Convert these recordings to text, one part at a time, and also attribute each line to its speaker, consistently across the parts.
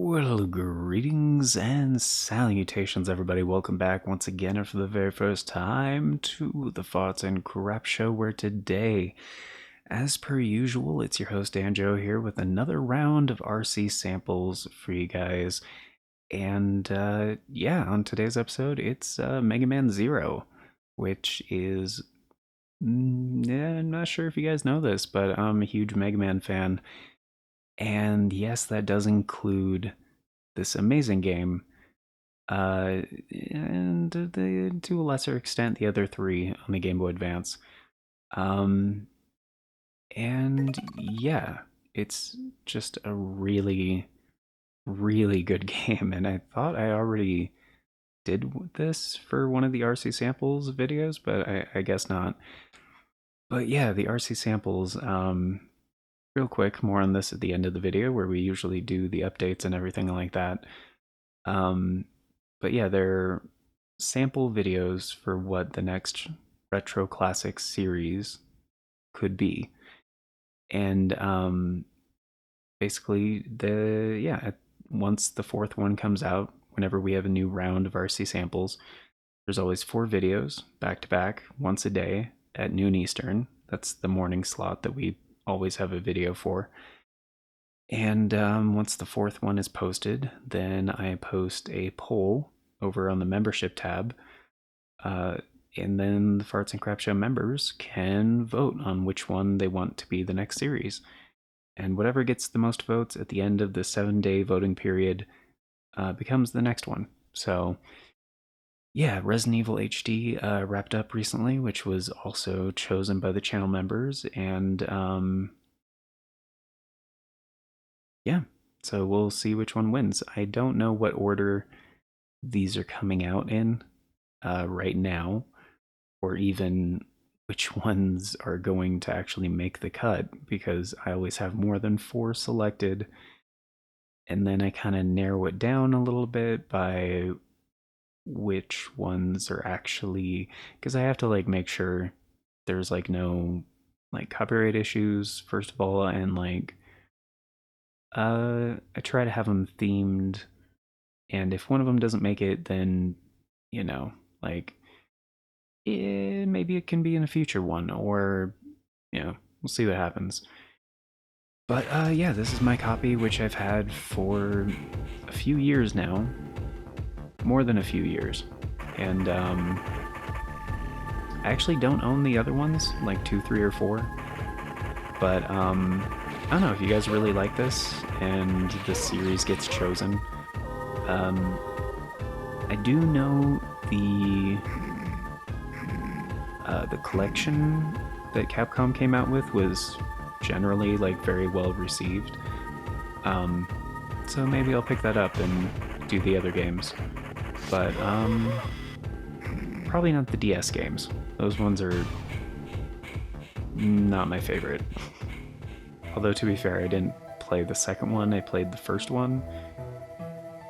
Speaker 1: Well, greetings and salutations, everybody. Welcome back once again, and for the very first time, to the Farts and Crap Show, where today, as per usual, it's your host, Anjo, here with another round of RC samples for you guys. And yeah, on today's episode, it's Mega Man Zero, which is. Yeah, I'm not sure if you guys know this, but I'm a huge Mega Man fan. And yes, that does include this amazing game, uh, and to a lesser extent, the other three on the Game Boy Advance. Um, and yeah, it's just a really, really good game. And I thought I already did this for one of the RC samples videos, but I guess not. But yeah, the RC samples. Real quick, more on this at the end of the video, where we usually do the updates and everything like that. Um, but yeah, they're sample videos for what the next retro classics series could be. And basically, once the fourth one comes out, whenever we have a new round of RC samples, there's always 4 videos back to back, once a day at noon Eastern. That's the morning slot that we always have a video for. And once the fourth one is posted, then I post a poll over on the membership tab. Uh, and then the Farts and Crap Show members can vote on which one they want to be the next series. And whatever gets the most votes at the end of the 7-day voting period becomes the next one. So, yeah, Resident Evil HD wrapped up recently, which was also chosen by the channel members. And yeah, so we'll see which one wins. I don't know what order these are coming out in right now, or even which ones are going to actually make the cut, because I always have more than 4 selected, and then I kind of narrow it down a little bit by which ones are actually, because I have to like make sure there's like no like copyright issues first of all, and like I try to have them themed, and if one of them doesn't make it, then you know, like maybe it can be in a future one, or we'll see what happens. But yeah, this is my copy, which I've had for a few years now, more than a few years, and I actually don't own the other ones, like 2, 3, or 4. But I don't know if you guys really like this and the series gets chosen. I do know the collection that Capcom came out with was generally like very well received. So maybe I'll pick that up and do the other games. But probably not the DS games. Those ones are not my favorite. Although to be fair, I didn't play the second one, I played the first one.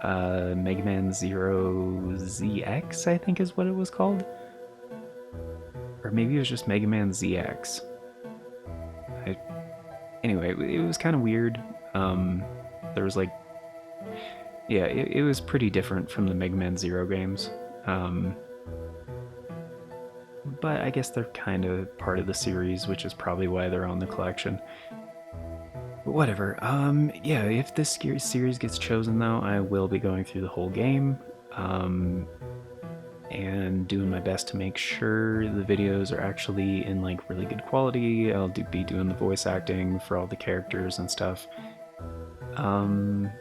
Speaker 1: Mega Man Zero ZX, I think is what it was called. Or maybe it was just Mega Man ZX. Anyway, it was kind of weird. There was like, yeah, it was pretty different from the Mega Man Zero games. But I guess they're kind of part of the series, which is probably why they're on the collection. But whatever. Yeah, if this series gets chosen, though, I will be going through the whole game. And doing my best to make sure the videos are actually in like really good quality. I'll be doing the voice acting for all the characters and stuff. And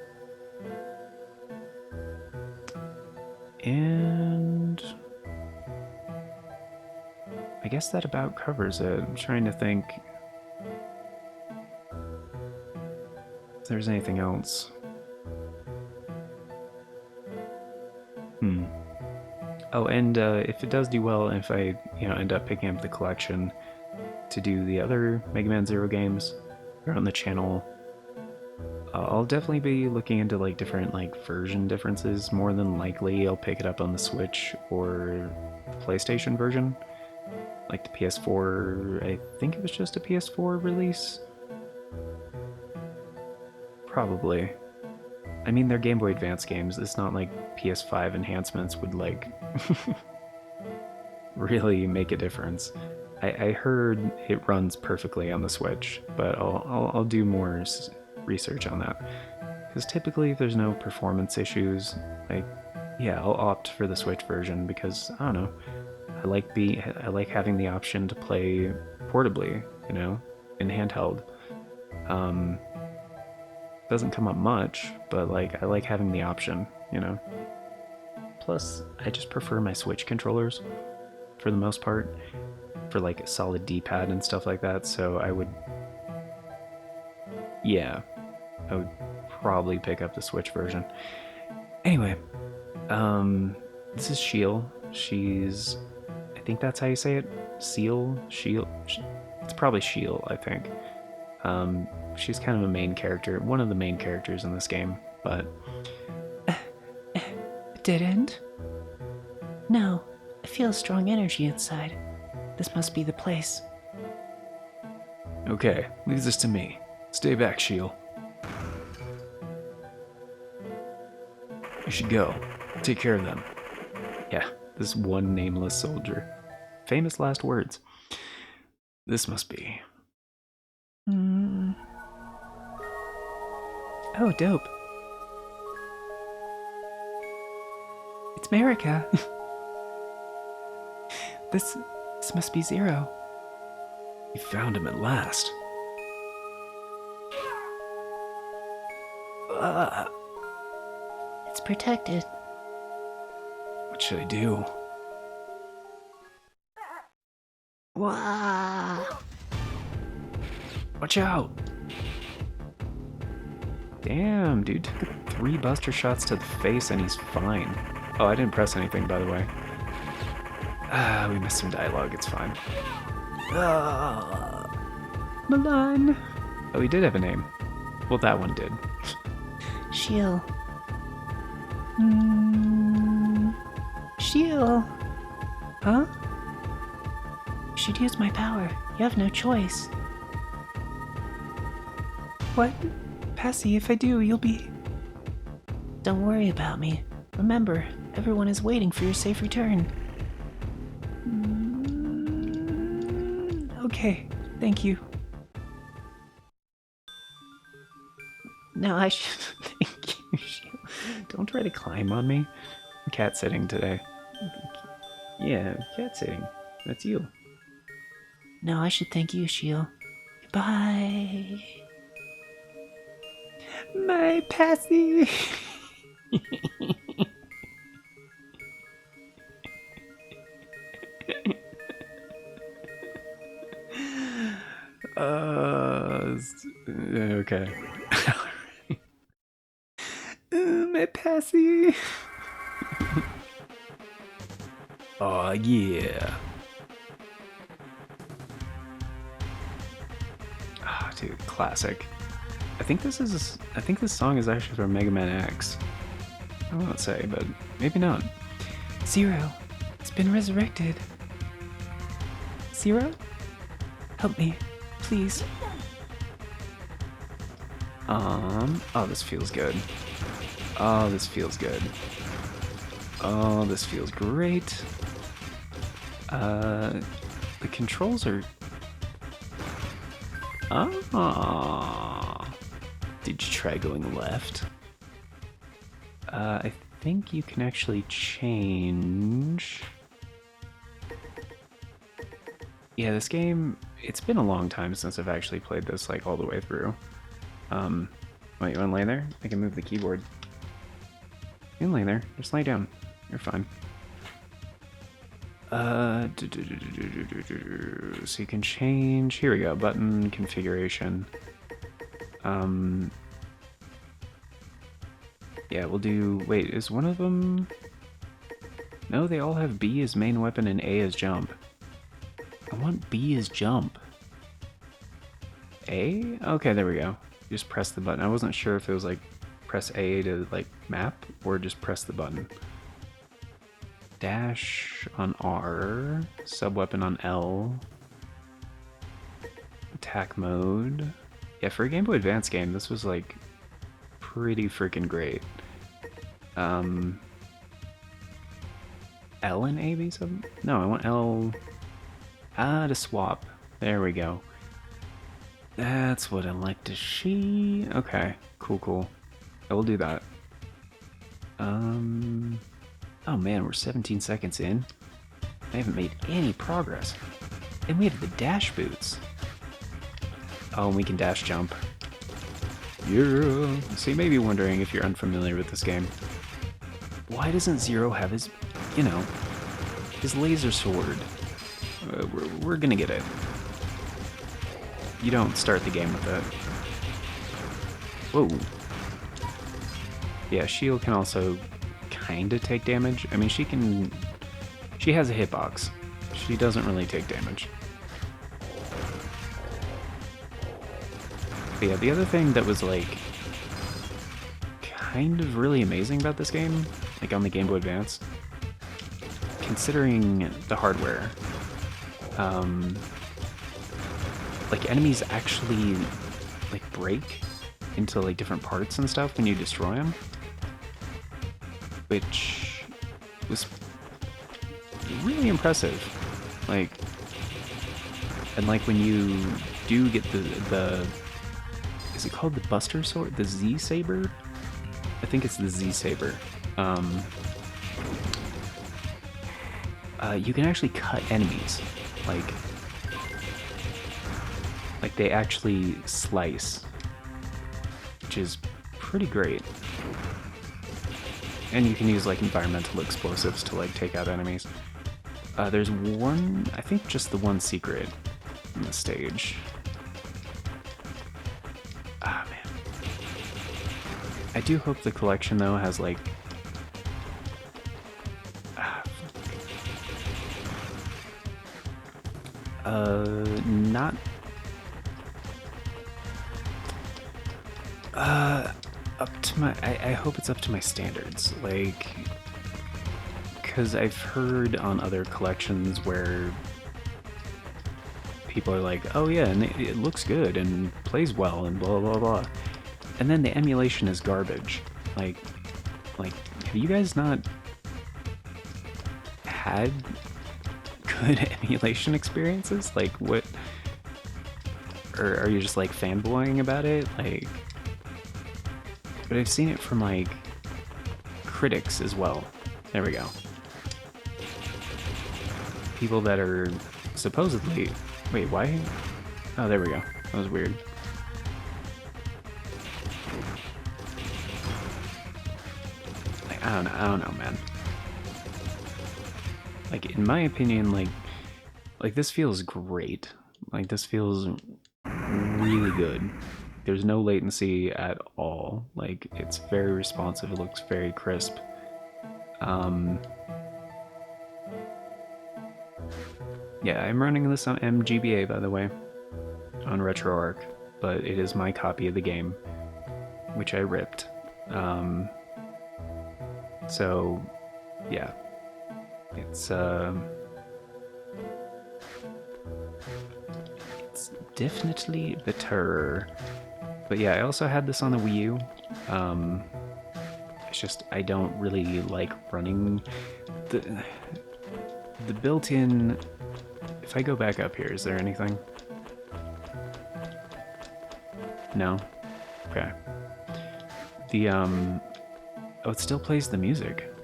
Speaker 1: I guess that about covers it. I'm trying to think if there's anything else. Oh, and if it does do well, if I end up picking up the collection to do the other Mega Man Zero games here on the channel, I'll definitely be looking into like different like version differences. More than likely, I'll pick it up on the Switch or the PlayStation version, like the PS4. I think it was just a PS4 release, probably. I mean, they're Game Boy Advance games. It's not like PS5 enhancements would like really make a difference. I heard it runs perfectly on the Switch, but I'll do more research on that. Because typically, if there's no performance issues, like, yeah, I'll opt for the Switch version because I don't know. I like having the option to play portably, you know, in handheld. Um, doesn't come up much, but like I like having the option, you know. Plus, I just prefer my Switch controllers for the most part, for like a solid D-pad and stuff like that. So yeah, I would probably pick up the Switch version. Anyway, this is Sheil. She's, I think that's how you say it. Sheil. It's probably Sheil, I think. She's kind of a main character, one of the main characters in this game, but
Speaker 2: Dead end? No, I feel a strong energy inside. This must be the place.
Speaker 1: okay, leave this to me. Stay back, Sheil. You should go. Take care of them. Yeah, this one nameless soldier. Famous last words. This must be.
Speaker 2: Oh, dope. It's America. this must be Zero.
Speaker 1: You found him at last.
Speaker 2: It's protected.
Speaker 1: What should I do?
Speaker 2: Wow.
Speaker 1: Watch out! Damn, dude took 3 buster shots to the face and he's fine. Oh, I didn't press anything, by the way. We missed some dialogue, it's fine.
Speaker 2: Milan.
Speaker 1: Oh, he did have a name. Well, that one did.
Speaker 2: Sheil. Sheil. Huh? You should use my power. You have no choice. What? Passy, if I do, you'll be... Don't worry about me. Remember, everyone is waiting for your safe return. Okay, thank you. Now I should thank you, Sheil.
Speaker 1: Don't try to climb on me. I'm cat sitting today. Yeah, cat sitting. That's you.
Speaker 2: No, I should thank you, Sheil. Goodbye. My Passy.
Speaker 1: Okay. My Passy. Oh yeah. Ah, dude, classic. I think this song is actually from Mega Man X. I won't say, but maybe not.
Speaker 2: Zero, it's been resurrected. Zero? Help me, please.
Speaker 1: Oh, this feels good. Oh, this feels good. Oh, this feels great. The controls are... Oh. Did you try going left? I think you can actually change... Yeah, this game, it's been a long time since I've actually played this, like, all the way through. Wait, you wanna lay there? I can move the keyboard. You can lay there. Just lay down. You're fine. So you can change... Here we go. Button configuration. Yeah, we'll do... Wait, is one of them... No, they all have B as main weapon and A as jump. I want B as jump. A? Okay, there we go. Just press the button. I wasn't sure if it was like press A to like map or just press the button. Dash on R, subweapon on L, attack mode. Yeah, for a Game Boy Advance game, this was like pretty freaking great. L and A be sub? No, I want L. To swap. There we go. That's what I like to see. Okay, cool. I will do that. Oh man, we're 17 seconds in. I haven't made any progress. And we have the dash boots. Oh, and we can dash jump. Yeah. So you may be wondering if you're unfamiliar with this game. Why doesn't Zero have his, his laser sword? We're gonna get it. You don't start the game with it. Whoa. Yeah, shield can also kinda take damage. I mean, she has a hitbox. She doesn't really take damage. But yeah, the other thing that was like kind of really amazing about this game, like on the Game Boy Advance, considering the hardware, like enemies actually like break into like different parts and stuff when you destroy them, which was really impressive. Like, and like when you do get the is it called the Buster Sword? The Z Saber? I think it's the Z Saber. You can actually cut enemies. Like they actually slice, which is pretty great. And you can use like environmental explosives to like take out enemies. There's one, I think just the one secret in the stage. Ah, man. I do hope the collection though has like not up to my, I hope it's up to my standards, like, because I've heard on other collections where people are like, oh yeah, and it looks good and plays well and blah blah blah, and then the emulation is garbage. Like have you guys not had good emulation experiences? Like, what, or are you just like fanboying about it? Like, but I've seen it from like critics as well. There we go. People that are supposedly, wait, why? Oh, there we go. That was weird. Like, I don't know, man. Like, in my opinion, like this feels great. Like, this feels really good. There's no latency at all. Like, it's very responsive. It looks very crisp. Yeah, I'm running this on GBA, by the way, on RetroArch, but it is my copy of the game, which I ripped. So, yeah, it's definitely better. But yeah, I also had this on the Wii U. It's just I don't really like running the built-in. If I go back up here, is there anything? No? Okay. The, oh, it still plays the music.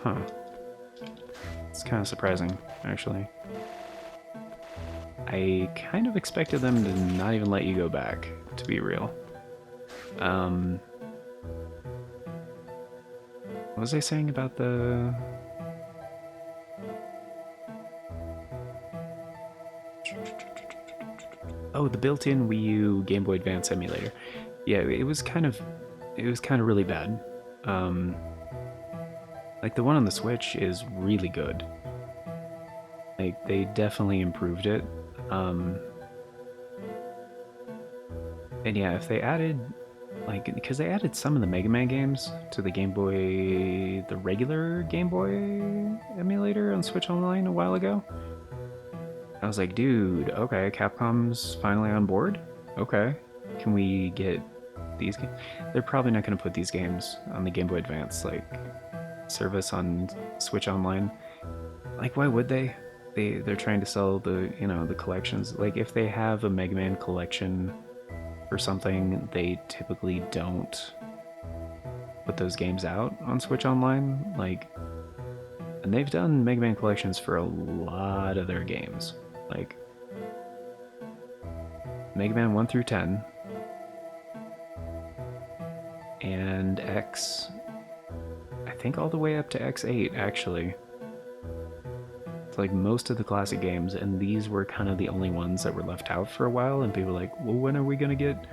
Speaker 1: Huh. It's kind of surprising, actually. I kind of expected them to not even let you go back, to be real. What was I saying about the... Oh, the built-in Wii U Game Boy Advance emulator. Yeah, it was kind of really bad. Like the one on the Switch is really good. Like they definitely improved it. And yeah, if they added, like, because they added some of the Mega Man games to the Game Boy, the regular Game Boy emulator on Switch Online a while ago. I was like, dude, okay, Capcom's finally on board. Okay. Can we get these games? They're probably not going to put these games on the Game Boy Advance, like, service on Switch Online. Like, why would they? They're trying to sell the collections. Like, if they have a Mega Man collection or something, they typically don't put those games out on Switch Online. Like, and they've done Mega Man collections for a lot of their games. Like, Mega Man 1 through 10 and X, I think all the way up to X8 actually. It's like most of the classic games, and these were kind of the only ones that were left out for a while, and people were like, well, when are we gonna get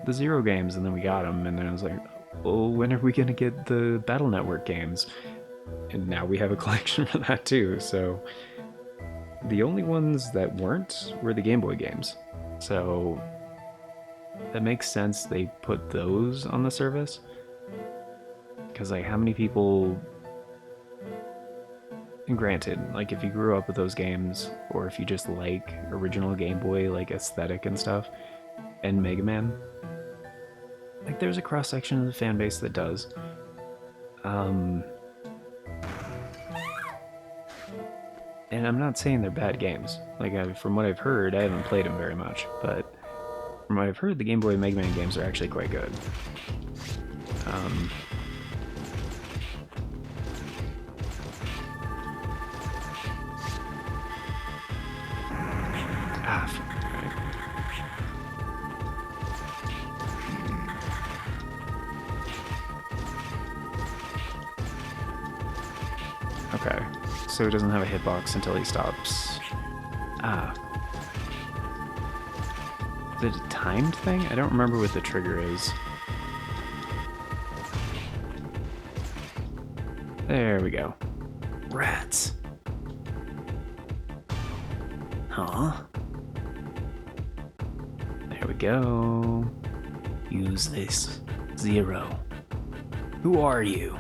Speaker 1: the Zero games? And then we got them, and then I was like, oh, when are we gonna get the Battle Network games? And now we have a collection for that too. So the only ones that weren't were the Game Boy games. So that makes sense they put those on the service. Because, like, how many people. And granted, like, if you grew up with those games, or if you just like original Game Boy, like, aesthetic and stuff, and Mega Man, like, there's a cross section of the fan base that does. And I'm not saying they're bad games. Like, from what I've heard, I haven't played them very much, but from what I've heard, the Game Boy and Mega Man games are actually quite good. Um, okay. So he doesn't have a hitbox until he stops. Ah. Is it a timed thing? I don't remember what the trigger is. There we go. Rats. Huh? There we go. Use this. Zero. Who are you?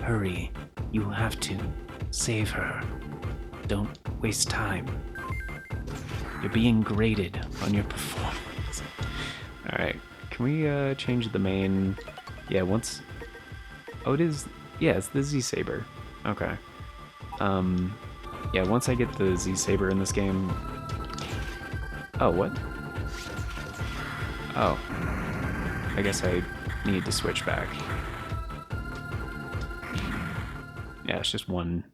Speaker 1: Hurry. You have to. Save her. Don't waste time. You're being graded on your performance. Alright. Can we change the main? Yeah, once. Oh, it is. Yeah, it's the Z Saber. Okay. Yeah, once I get the Z Saber in this game. Oh, what? Oh. I guess I need to switch back. Yeah, it's just one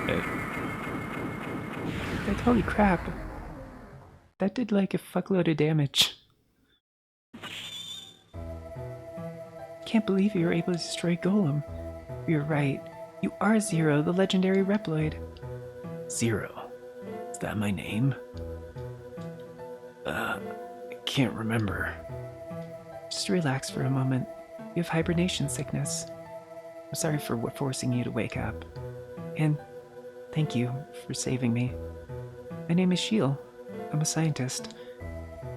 Speaker 1: hit.
Speaker 2: Like, holy crap. That did like a fuckload of damage. Can't believe you were able to destroy Golem. You're right. You are Zero, the legendary Reploid.
Speaker 1: Zero? Is that my name? I can't remember.
Speaker 2: Just relax for a moment. You have hibernation sickness. I'm sorry for forcing you to wake up. And thank you for saving me. My name is Shiel. I'm a scientist.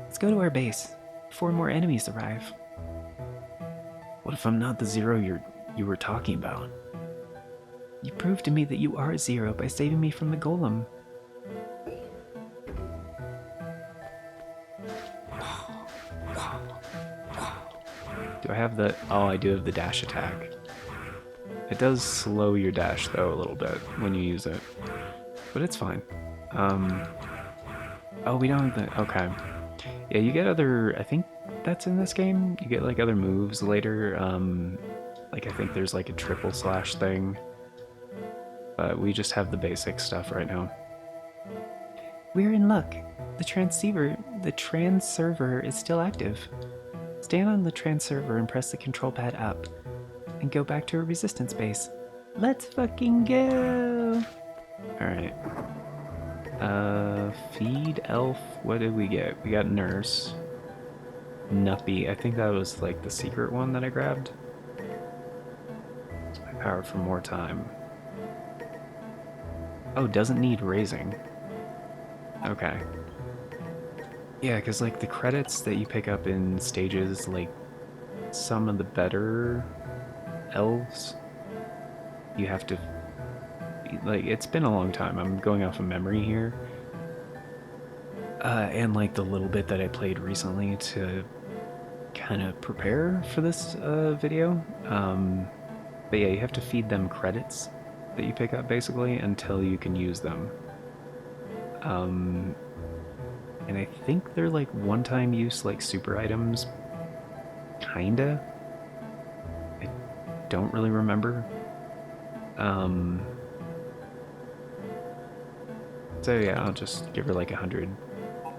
Speaker 2: Let's go to our base before more enemies arrive.
Speaker 1: What if I'm not the Zero you were talking about?
Speaker 2: You proved to me that you are Zero by saving me from the Golem.
Speaker 1: Do I have the... Oh, I do have the dash attack. It does slow your dash, though, a little bit when you use it. But it's fine. Oh, we don't have the... Okay. Yeah, you get other... I think that's in this game. You get, like, other moves later. Like, I think there's, like, a triple slash thing. But we just have the basic stuff right now.
Speaker 2: We're in luck. The transceiver is still active. Stand on the transceiver and press the control pad up. And go back to a resistance base. Let's fucking go!
Speaker 1: Alright. Feed elf. What did we get? We got nurse. Nuppy. I think that was like the secret one that I grabbed. It's my power for more time. Oh, doesn't need raising. Okay. Yeah, because like the credits that you pick up in stages, like some of the better elves, you have to, like, it's been a long time. I'm going off of memory here. and like the little bit that I played recently to kind of prepare for this video. But yeah, you have to feed them credits that you pick up basically until you can use them. And I think they're like one-time use, like super items, kinda. I don't really remember. So yeah, I'll just give her like 100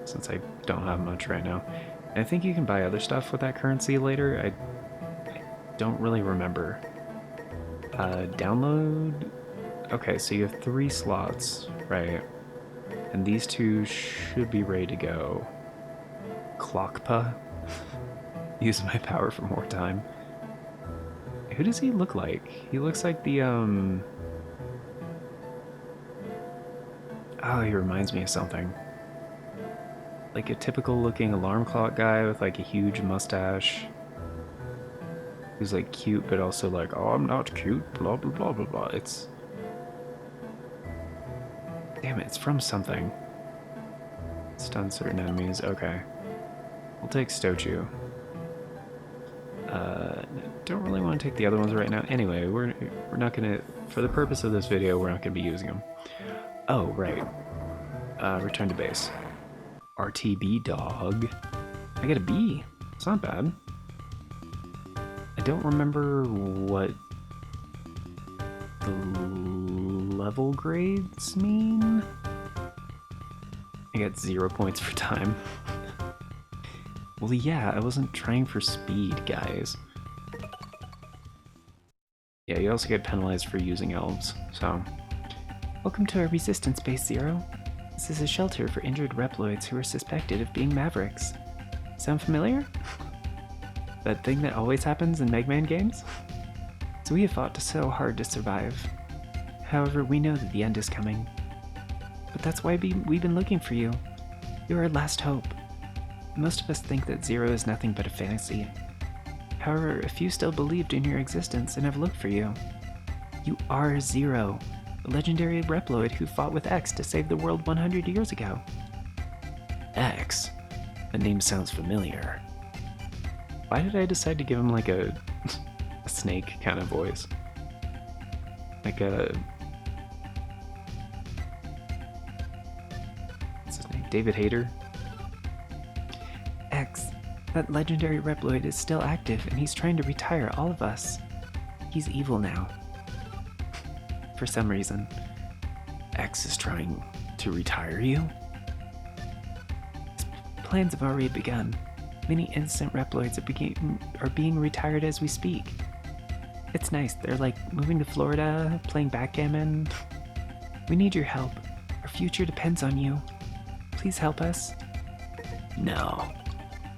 Speaker 1: since I don't have much right now. And I think you can buy other stuff with that currency later. I don't really remember. Download. Okay, so you have 3 slots, right? And these 2 should be ready to go. Clockpa. Use my power for more time. Who does he look like? He looks like the oh, he reminds me of something. Like a typical looking alarm clock guy with like a huge mustache. Who's like cute, but also like, oh, I'm not cute, blah, blah, blah, blah, blah. It's... Damn it, it's from something. Stun certain enemies, okay. We'll take Stochu. Don't really want to take the other ones right now. Anyway, we're not gonna, for the purpose of this video, we're not gonna be using them. Oh, right. Return to base. RTB dog. I get a B. It's not bad. I don't remember what the level grades mean. I got 0 points for time. Well, yeah, I wasn't trying for speed, guys. Yeah, you also get penalized for using elves, so...
Speaker 2: Welcome to our resistance base, Zero. This is a shelter for injured Reploids who are suspected of being Mavericks. Sound familiar? That thing that always happens in Mega Man games? So we have fought so hard to survive. However, we know that the end is coming. But that's why we've been looking for you. You're our last hope. Most of us think that Zero is nothing but a fantasy. However, a few still believed in your existence and have looked for you. You are Zero, the legendary Reploid who fought with X to save the world 100 years ago.
Speaker 1: X? That name sounds familiar. Why did I decide to give him like a snake kind of voice? Like a... What's his name? David Hayter?
Speaker 2: X, that legendary Reploid is still active and he's trying to retire all of us. He's evil now. For some reason.
Speaker 1: X is trying to retire you?
Speaker 2: His plans have already begun. Many innocent Reploids are being retired as we speak. It's nice, they're like moving to Florida, playing backgammon. We need your help. Our future depends on you. Please help us.
Speaker 1: No.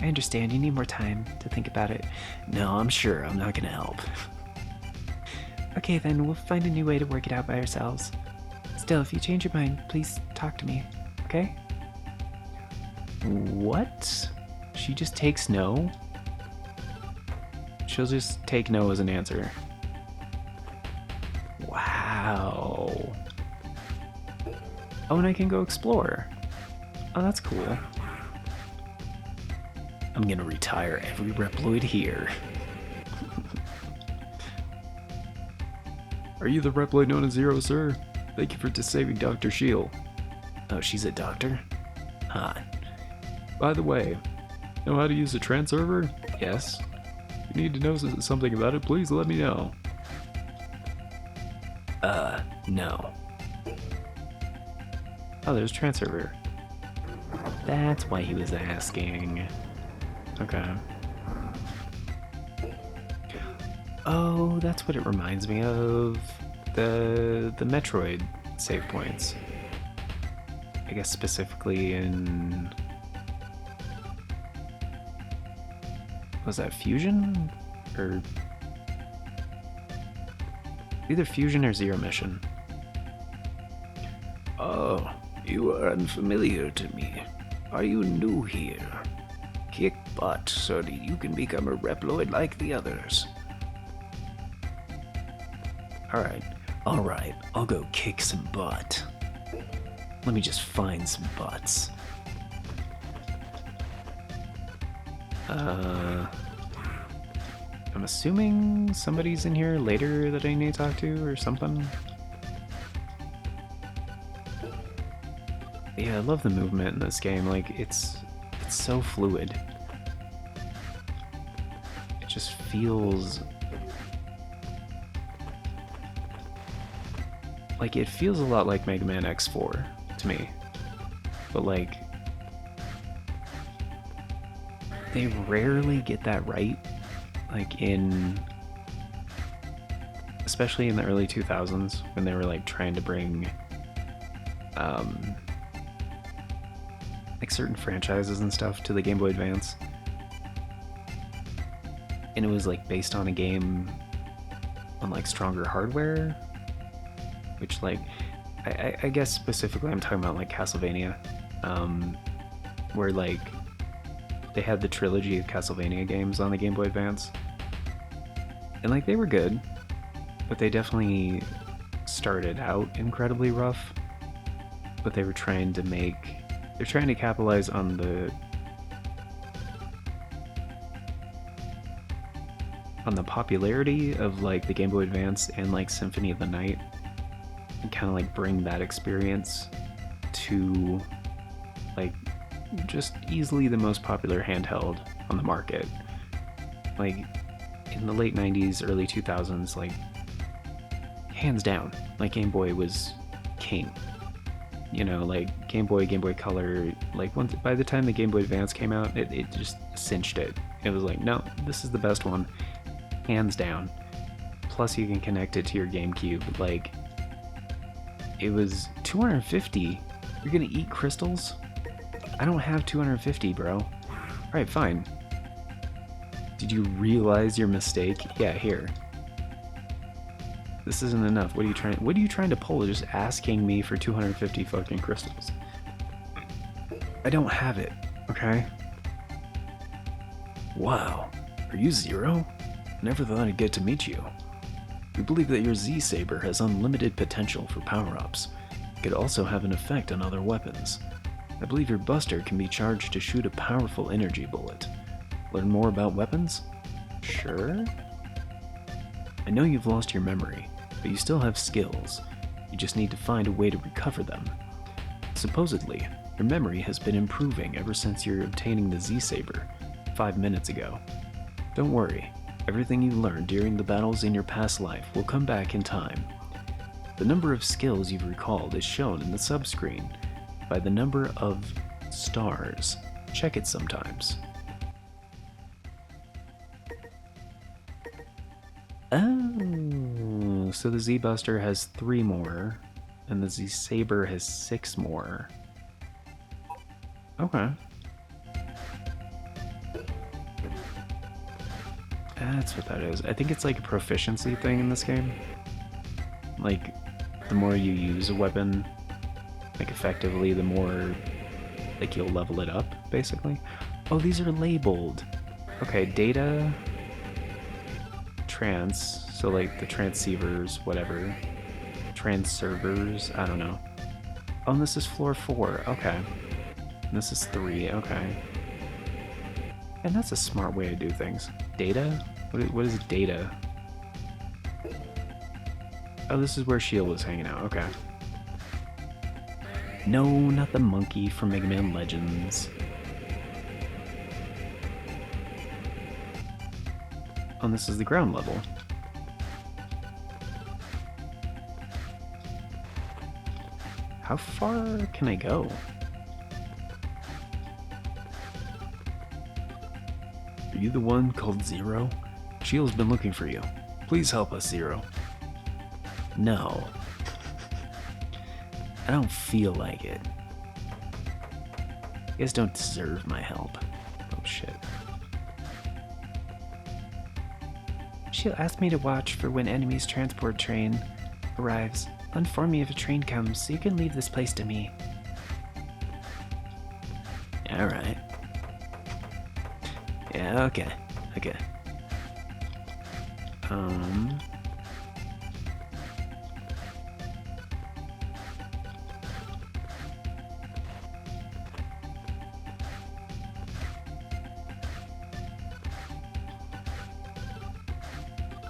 Speaker 2: I understand you need more time to think about it.
Speaker 1: No, I'm sure I'm not gonna help.
Speaker 2: Okay then, we'll find a new way to work it out by ourselves. Still, if you change your mind, please talk to me, okay?
Speaker 1: What? She just takes no? She'll just take no as an answer. Wow. Oh, and I can go explore. Oh, that's cool. I'm gonna retire every Reploid here. Are you the Reploid known as Zero, sir? Thank you for saving Dr. Shield. Oh, she's a doctor? Huh. By the way, know how to use a transerver? Yes. If you need to know something about it, please let me know. No. Oh, there's transerver. That's why he was asking. Okay. Oh, that's what it reminds me of. The Metroid save points. I guess specifically in... Was that Fusion? Or... Either Fusion or Zero Mission. Oh, you are unfamiliar to me. Are you new here? Kick butt so that you can become a Reploid like the others. Alright, I'll go kick some butt. Let me just find some butts. Uh, I'm assuming somebody's in here later that I need to talk to or something. Yeah, I love the movement in this game. Like, it's so fluid. It just feels like it feels a lot like Mega Man X4 to me. But like they rarely get that right. Like especially in the early 2000s when they were like trying to bring like certain franchises and stuff to the Game Boy Advance. And it was like based on a game on like stronger hardware, which like I guess specifically I'm talking about like Castlevania, where like they had the trilogy of Castlevania games on the Game Boy Advance, and like they were good, but they definitely started out incredibly rough. But they're trying to capitalize on the popularity of like the Game Boy Advance and like Symphony of the Night, and kind of like bring that experience to like just easily the most popular handheld on the market. Like in the late 90s, early 2000s, like hands down, like Game Boy was king. You know, like Game Boy Color, like by the time the Game Boy Advance came out, it just cinched it. It was like, no, this is the best one, hands down. Plus you can connect it to your GameCube. Like, it was $250. You're gonna eat crystals? I don't have 250, bro. Alright, fine. Did you realize your mistake? Yeah, here. This isn't enough. What are you trying to pull? Just asking me for 250 fucking crystals. I don't have it, okay? Wow. Are you Zero? Never thought I'd get to meet you. We believe that your Z-Saber has unlimited potential for power-ups. It could also have an effect on other weapons. I believe your Buster can be charged to shoot a powerful energy bullet. Learn more about weapons? Sure. I know you've lost your memory, but you still have skills. You just need to find a way to recover them. Supposedly, your memory has been improving ever since you're obtaining the Z-Saber 5 minutes ago. Don't worry, everything you learned during the battles in your past life will come back in time. The number of skills you've recalled is shown in the subscreen by the number of stars. Check it sometimes. Oh, so the Z-Buster has 3 more, and the Z-Saber has 6 more. Okay. That's what that is. I think it's like a proficiency thing in this game. Like, the more you use a weapon, like effectively, the more like you'll level it up, basically. Oh, these are labeled. Okay, data, trans, so like the transceivers, whatever. Transservers, I don't know. Oh, and this is floor 4, okay. And this is 3, okay. And that's a smart way to do things. Data? What is data? Oh, this is where Shield was hanging out, okay. No, not the monkey from Mega Man Legends. Oh, and this is the ground level. How far can I go? Are you the one called Zero? Shield's been looking for you. Please help us, Zero. No. I don't feel like it. You guys don't deserve my help. Oh shit.
Speaker 2: She'll ask me to watch for when enemy's transport train arrives. Inform me if a train comes so you can leave this place to me.
Speaker 1: Alright. Yeah, okay. Okay.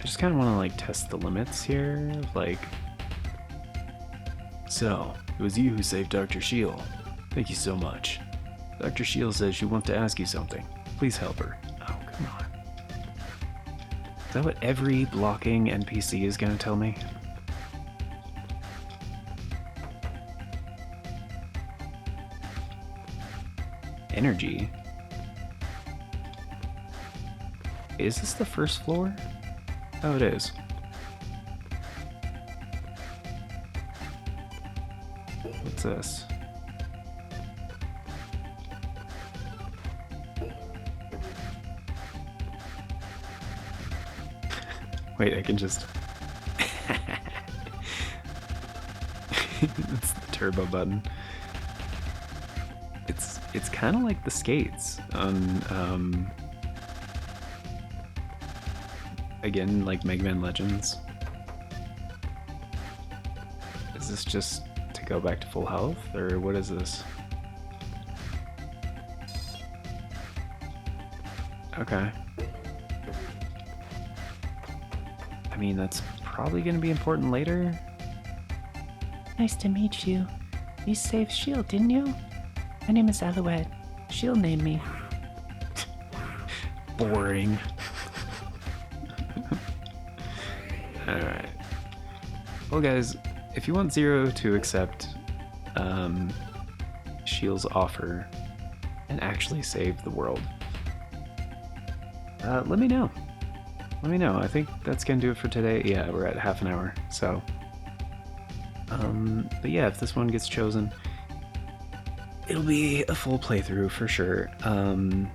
Speaker 1: I just kind of want to like test the limits here. Like, so it was you who saved Dr. Shield. Thank you so much. Dr. Shield says she wants to ask you something. Please help her. Oh, come on. Is that what every blocking NPC is going to tell me? Energy? Is this the first floor? Oh, it is. What's this? Wait, I can just... That's the turbo button. It's kind of like the skates on, again, like Mega Man Legends. Is this just to go back to full health, or what is this? Okay. I mean, that's probably going to be important later.
Speaker 2: Nice to meet you. You saved Shield, didn't you? My name is Alouette. Shield named me.
Speaker 1: Boring. Alright. Well, guys, if you want Zero to accept Shield's offer and actually save the world, let me know. Let me know. I think that's gonna do it for today. Yeah, we're at half an hour, so. But yeah, if this one gets chosen, it'll be a full playthrough for sure. And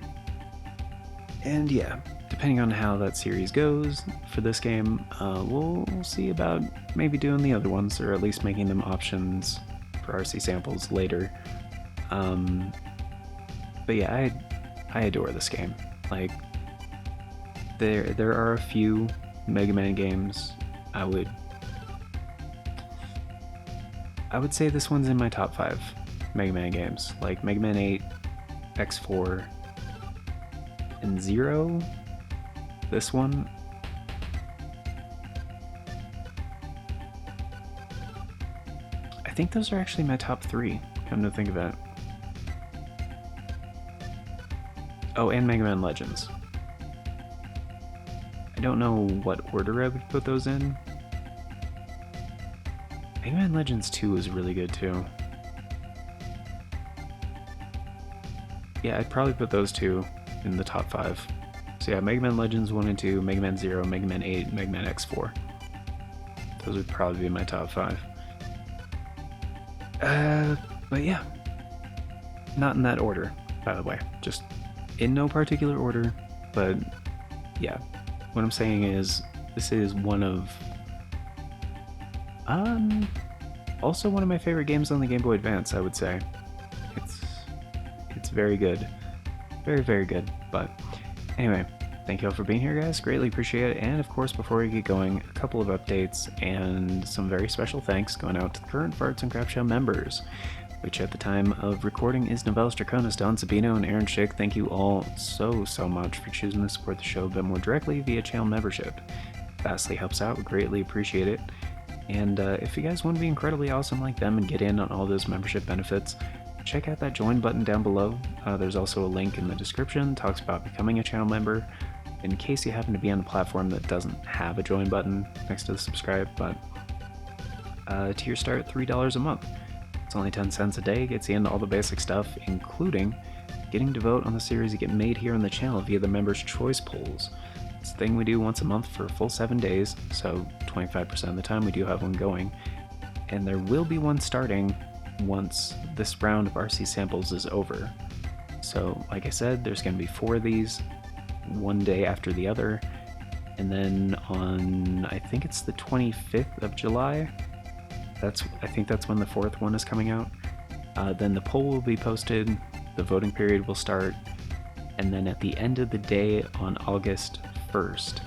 Speaker 1: yeah, depending on how that series goes for this game, we'll see about maybe doing the other ones, or at least making them options for RC samples later. But yeah, I adore this game. Like, there are a few Mega Man games I would say this one's in my top 5 Mega Man games, like Mega Man 8, X4, and Zero. This one, I think those are actually my top 3, come to think of it. Oh, and Mega Man Legends. I don't know what order I would put those in. Mega Man Legends 2 is really good too. Yeah, I'd probably put those two in the top 5. So yeah, Mega Man Legends 1 and 2, Mega Man 0, Mega Man 8, Mega Man X4. Those would probably be my top 5. But yeah. Not in that order, by the way. Just in no particular order, but yeah. What I'm saying is, this is one of... also one of my favorite games on the Game Boy Advance, I would say. It's very good. Very, very good. But anyway, thank you all for being here, guys. Greatly appreciate it. And of course, before we get going, a couple of updates and some very special thanks going out to the current Farts and Crap Show members, which at the time of recording is Novellis Draconis, Don Sabino, and Aaron Schick. Thank you all so much for choosing to support the show a bit more directly via channel membership. Vastly helps out. We greatly appreciate it. And if you guys want to be incredibly awesome like them and get in on all those membership benefits, check out that join button down below. There's also a link in the description that talks about becoming a channel member, in case you happen to be on a platform that doesn't have a join button next to the subscribe. But tier start at $3 a month. It's only 10 cents a day, gets you into all the basic stuff, including getting to vote on the series that get made here on the channel via the members' choice polls. It's a thing we do once a month for a full 7 days, so 25% of the time we do have one going. And there will be one starting once this round of RC samples is over. So, like I said, there's going to be 4 of these, one day after the other, and then on, I think it's the 25th of July, I think that's when the 4th one is coming out. Then the poll will be posted, the voting period will start, and then at the end of the day on August 1st,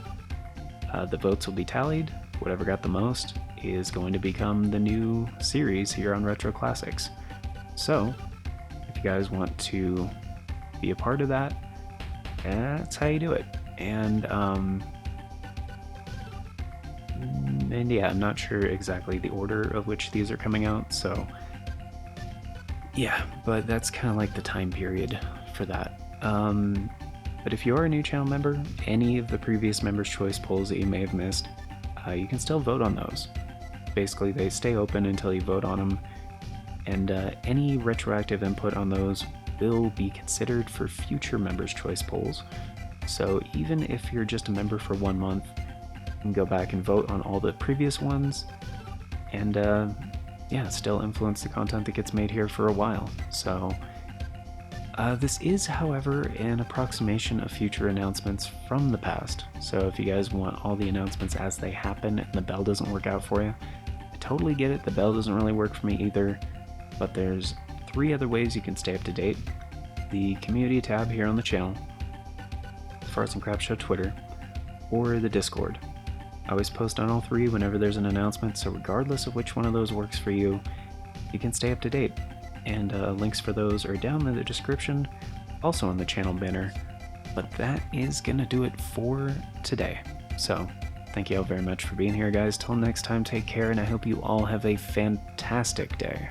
Speaker 1: the votes will be tallied. Whatever got the most is going to become the new series here on Retro Classics. So, if you guys want to be a part of that, that's how you do it. And And yeah, I'm not sure exactly the order of which these are coming out, so yeah, but that's kind of like the time period for that. But if you're a new channel member, any of the previous Members' Choice polls that you may have missed, you can still vote on those. Basically, they stay open until you vote on them, and any retroactive input on those will be considered for future Members' Choice polls. So even if you're just a member for 1 month, you can go back and vote on all the previous ones, and yeah, still influence the content that gets made here for a while. So this is, however, an approximation of future announcements from the past. So if you guys want all the announcements as they happen and the bell doesn't work out for you, I totally get it. The bell doesn't really work for me either, but there's 3 other ways you can stay up to date. The community tab here on the channel, Farts and Crap Show Twitter, or the Discord. I always post on all 3 whenever there's an announcement, so regardless of which one of those works for you, you can stay up to date. And links for those are down in the description, also in the channel banner. But that is gonna do it for today. So thank you all very much for being here, guys. Till next time, take care, and I hope you all have a fantastic day.